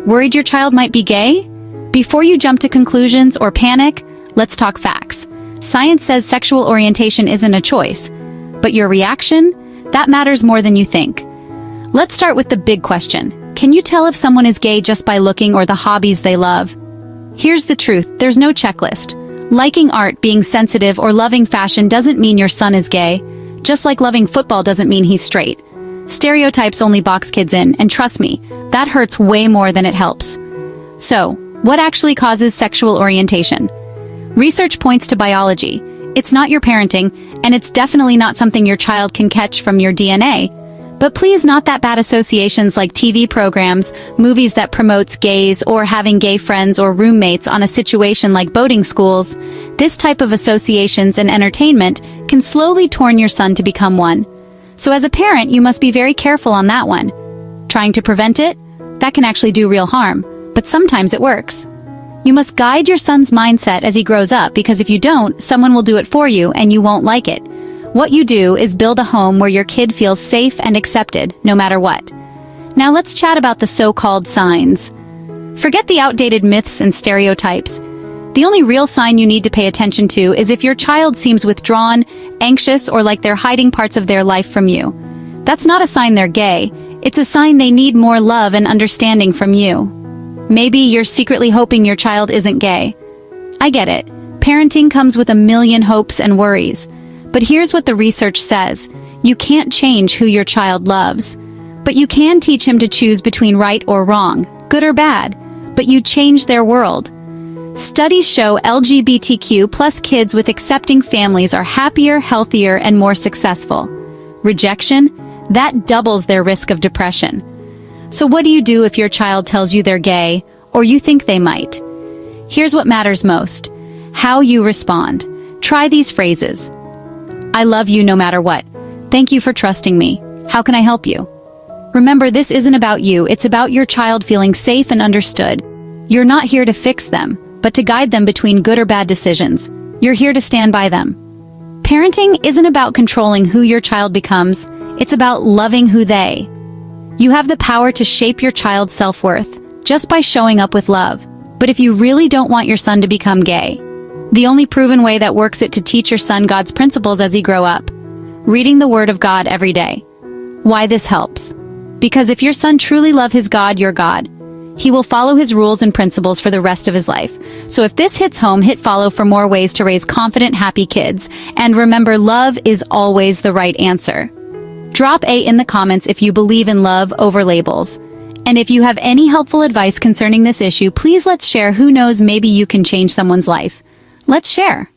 Worried your child might be gay? Before you jump to conclusions or panic, let's talk facts. Science says sexual orientation isn't a choice, but your reaction? That matters more than you think. Let's start with the big question. Can you tell if someone is gay just by looking or the hobbies they love? Here's the truth, there's no checklist. Liking art, being sensitive, or loving fashion doesn't mean your son is gay, just like loving football doesn't mean he's straight. Stereotypes only box kids in, and trust me, that hurts way more than it helps. So, what actually causes sexual orientation? Research points to biology. It's not your parenting, and it's definitely not something your child can catch from your DNA. But please, not that bad associations like TV programs, movies that promotes gays, or having gay friends or roommates on a situation like boating schools. This type of associations and entertainment can slowly turn your son to become one. So as a parent, you must be very careful on that one. Trying to prevent it? That can actually do real harm, but sometimes it works. You must guide your son's mindset as he grows up, because if you don't, someone will do it for you and you won't like it. What you do is build a home where your kid feels safe and accepted, no matter what. Now let's chat about the so-called signs. Forget the outdated myths and stereotypes. The only real sign you need to pay attention to is if your child seems withdrawn, anxious, or like they're hiding parts of their life from you. That's not a sign they're gay. It's a sign they need more love and understanding from you. Maybe you're secretly hoping your child isn't gay. I get it. Parenting comes with a million hopes and worries. But here's what the research says. You can't change who your child loves. But you can teach him to choose between right or wrong, good or bad. But you change their world. Studies show LGBTQ plus kids with accepting families are happier, healthier, and more successful. Rejection? That doubles their risk of depression. So what do you do if your child tells you they're gay, or you think they might? Here's what matters most. How you respond. Try these phrases. I love you no matter what. Thank you for trusting me. How can I help you? Remember, this isn't about you, it's about your child feeling safe and understood. You're not here to fix them, but to guide them between good or bad decisions. You're here to stand by them. Parenting isn't about controlling who your child becomes, it's about loving who they. You have the power to shape your child's self-worth just by showing up with love. But if you really don't want your son to become gay, the only proven way that works is to teach your son God's principles as he grow up. Reading the Word of God every day. Why this helps? Because if your son truly loves his God, your God, he will follow his rules and principles for the rest of his life. So if this hits home, hit follow for more ways to raise confident, happy kids. And remember, love is always the right answer. Drop A in the comments if you believe in love over labels. And if you have any helpful advice concerning this issue, please let's share. Who knows, maybe you can change someone's life. Let's share.